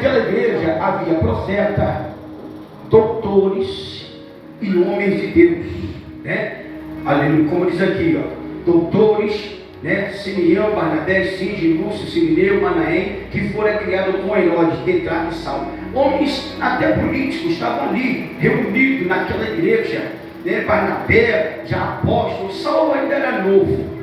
naquela igreja havia profeta, doutores e homens de Deus, né? Aleluia, como diz aqui, ó, doutores, né? Simeão, Barnabé, Sige, Lúcio, Sirineu, Manaém, que fora criado com Herodes, Tetrarca e Saulo. Homens até políticos estavam ali, reunidos naquela igreja, né? Barnabé, já apóstolo. Saulo ainda era novo.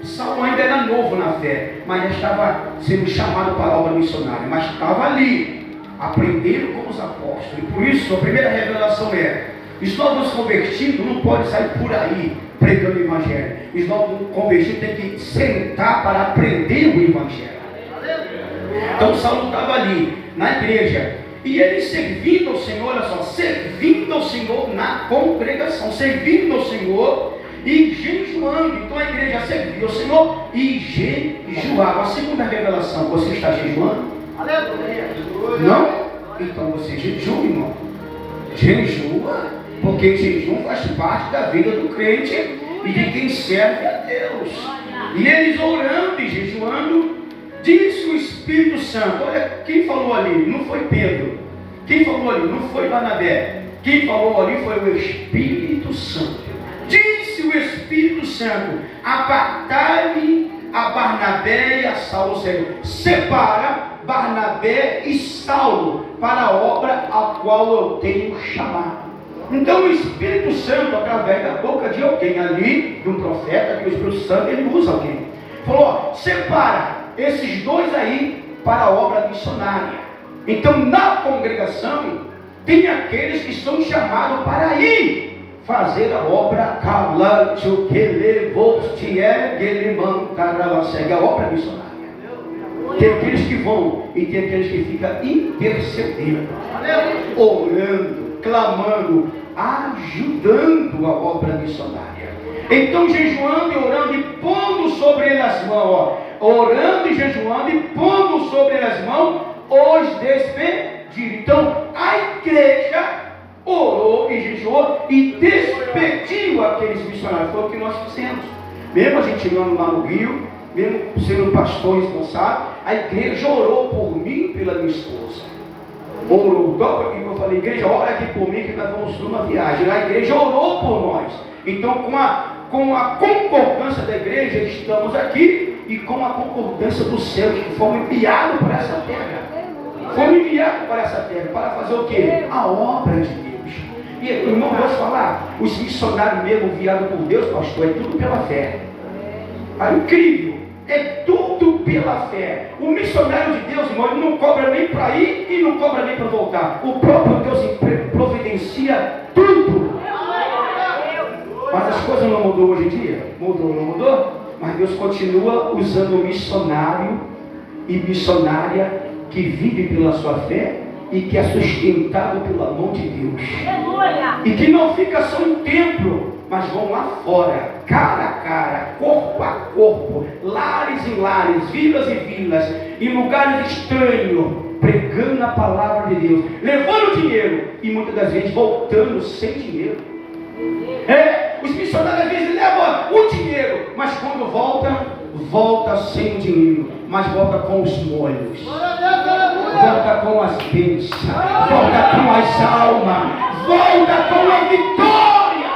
Saulo ainda era novo na fé, mas já estava sendo chamado para a obra missionária, mas estava ali, aprendendo com os apóstolos. E por isso a primeira revelação é: os novos convertidos não podem sair por aí pregando o evangelho. Os novos convertidos têm que sentar para aprender o evangelho. Então Saulo estava ali na igreja, e ele servindo ao Senhor, olha só, servindo ao Senhor na congregação, servindo ao Senhor e jejuando. Então a igreja servia ao Senhor e jejuava. A segunda revelação: você está jejuando? Não? Então você jejua, irmão. Jejua, porque jejum faz parte da vida do crente e de quem serve a Deus. E eles orando e jejuando, disse o Espírito Santo. Olha, quem falou ali não foi Pedro, quem falou ali não foi Barnabé, quem falou ali foi o Espírito Santo. Disse o Espírito Santo: apartai-me a Barnabé e a Saulo. Senhor, separa Barnabé e Saulo para a obra a qual eu tenho chamado. Então o Espírito Santo, através da boca de alguém ali, de um profeta, que o Espírito Santo ele usa alguém, falou: ó, separa esses dois aí para a obra missionária. Então na congregação tem aqueles que são chamados para ir fazer a obra, a obra missionária. Tem aqueles que vão e tem aqueles que ficam intercedendo, orando, clamando, ajudando a obra missionária. Então jejuando e orando e pondo sobre ele as mãos, ó, orando e jejuando e pondo sobre ele as mãos, os despediram. Então a igreja orou e jejuou e despediu aqueles missionários. Foi o que nós fizemos. Mesmo a gente andando lá no Rio, mesmo sendo pastor responsável, a igreja orou por mim e pela minha esposa. Orou, e eu falei: igreja, ora aqui por mim que nós vamos numa viagem. A igreja orou por nós. Então com a concordância da igreja estamos aqui, e com a concordância do céu, que fomos enviados para essa terra. Fomos enviados para essa terra para fazer o quê? A obra de Deus. E irmão, posso falar, os missionários mesmo enviados por Deus, pastor, é tudo pela fé. É incrível, é tudo pela fé. O missionário de Deus, irmão, ele não cobra nem para ir e não cobra nem para voltar. O próprio Deus providencia tudo. Mas as coisas não mudou hoje em dia? Mudou, não mudou? Mas Deus continua usando o missionário e missionária que vive pela sua fé e que é sustentado pela mão de Deus. E que não fica só em templo, mas vão lá fora, cara a cara, corpo a corpo, lares em lares, vilas e vilas, em lugares estranhos, pregando a palavra de Deus, levando dinheiro e muitas das vezes voltando sem dinheiro. Os missionários às vezes levam o dinheiro, mas quando volta sem dinheiro, mas volta com os molhos, volta com as bênçãos, volta com as almas, volta com a vitória.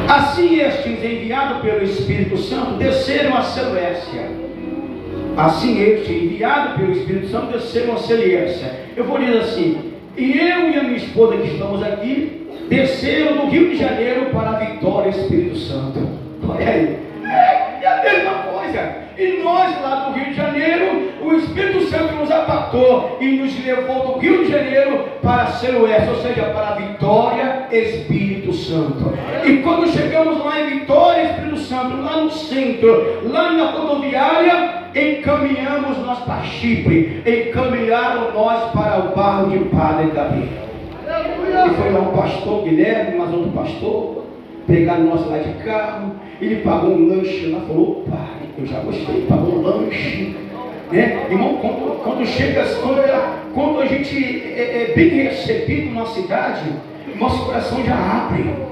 Assim estes, enviados pelo Espírito Santo, desceram a Seleucia. Assim estes, enviados pelo Espírito Santo, desceram a Seleucia. Eu vou dizer assim: e eu e a minha esposa que estamos aqui, desceram do Rio de Janeiro para a Vitória, Espírito Santo. Olha aí, é a mesma coisa. E nós lá do Rio de Janeiro, o Espírito Santo nos apartou e nos levou do Rio de Janeiro para a Seleucia, ou seja, para a Vitória, Espírito Santo. E quando chegamos lá em Vitória, Espírito Santo, lá no centro, lá na rodoviária, encaminhamos nós para Chipre, encaminharam nós para o bairro de Padre Gabriel. E foi lá um pastor, Guilherme, mais outro pastor, pegaram nós lá de carro, ele pagou um lanche lá, falou: opa, eu já gostei, pagou um lanche, né? Irmão, quando a gente é bem recebido na cidade, nosso coração já abre.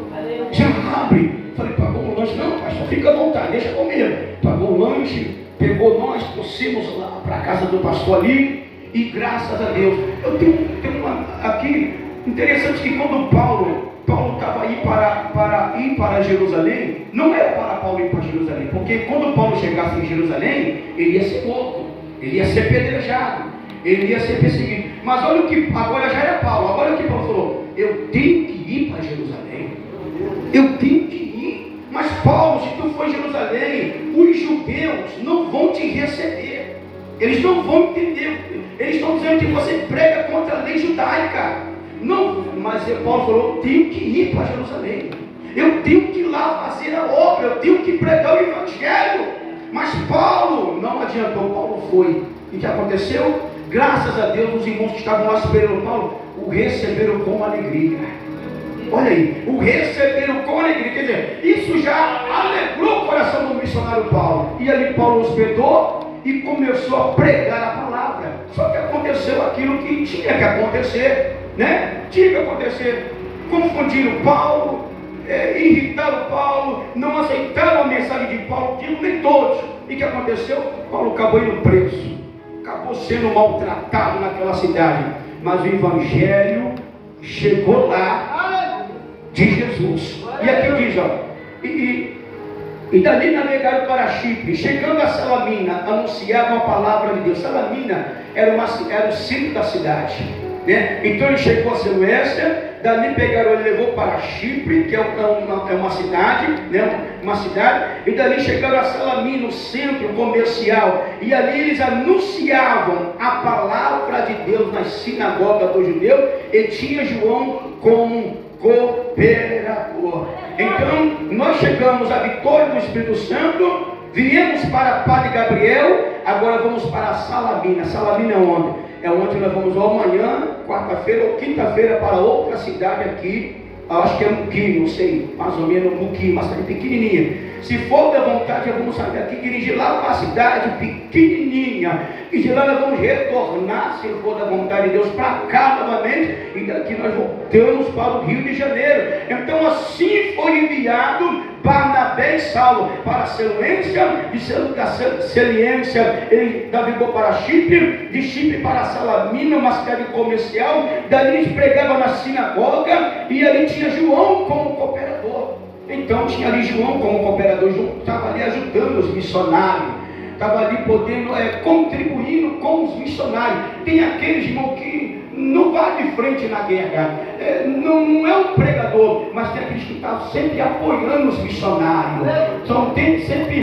Falei: pagou um lanche? Não, pastor, fica à vontade, deixa comigo. Pagou o lanche, pegou nós, trouxemos lá para a casa do pastor ali, e graças a Deus, eu tenho uma aqui, interessante que quando Paulo estava aí para ir para Jerusalém, não era para Paulo ir para Jerusalém, porque quando Paulo chegasse em Jerusalém, ele ia ser morto, ele ia ser apedrejado, ele ia ser perseguido. Mas olha o que, agora já era Paulo, agora o que Paulo falou: eu tenho que ir para Jerusalém, eu tenho que ir. Mas Paulo, se tu for em Jerusalém, os judeus não vão te receber, eles não vão entender, eles estão dizendo que você prega contra a lei judaica. Não, mas Paulo falou: eu tenho que ir para Jerusalém, eu tenho que ir lá fazer a obra, eu tenho que pregar o evangelho. Mas Paulo não adiantou, Paulo foi. E o que aconteceu? Graças a Deus, os irmãos que estavam lá esperando Paulo o receberam com alegria. Olha aí, o receberam com alegria. Quer dizer, isso já alegrou o coração do missionário Paulo. E ali Paulo hospedou e começou a pregar a palavra. Só que aconteceu aquilo que tinha que acontecer, né? Tinha que acontecer. Confundiram Paulo, irritaram Paulo, não aceitaram a mensagem de Paulo, digo nem todos. E o que aconteceu? Paulo acabou indo preso, acabou sendo maltratado naquela cidade. Mas o evangelho chegou lá de Jesus. E aqui diz, ó, e dali navegaram para Chipre, chegando a Salamina, anunciavam a palavra de Deus. Salamina era o centro da cidade, né? Então ele chegou a Seleucia, dali pegaram, ele levou para Chipre, que é uma cidade, né? Uma cidade, e dali chegaram a Salamina, o centro comercial, e ali eles anunciavam a palavra de Deus nas sinagogas dos judeus, e tinha João como cooperador. Então nós chegamos à vitória do Espírito Santo, viemos para Padre Gabriel, agora vamos para Salamina. Salamina é onde? É onde nós vamos amanhã, quarta-feira ou quinta-feira, para outra cidade aqui, acho que é Muqui, não sei, mais ou menos Muqui, uma cidade pequenininha. Se for da vontade, nós vamos sair daqui, dirigir lá para uma cidade pequenininha, e de lá nós vamos retornar, se for da vontade de Deus, para cá novamente, e daqui nós voltamos para o Rio de Janeiro. Então assim foi enviado Barnabé e Saulo para Seleucia, da Seleucia ele navegou para Chipre, de Chipre para Salamina, uma cidade comercial. Dali eles pregavam na sinagoga, e ali tinha João como cooperador. Então tinha ali João como cooperador, João estava ali ajudando os missionários, estava ali podendo, contribuindo com os missionários. Tem aqueles, irmão, que não vai de frente na guerra, não é um pregador, mas tem aqueles que estão sempre apoiando os missionários, então tem sempre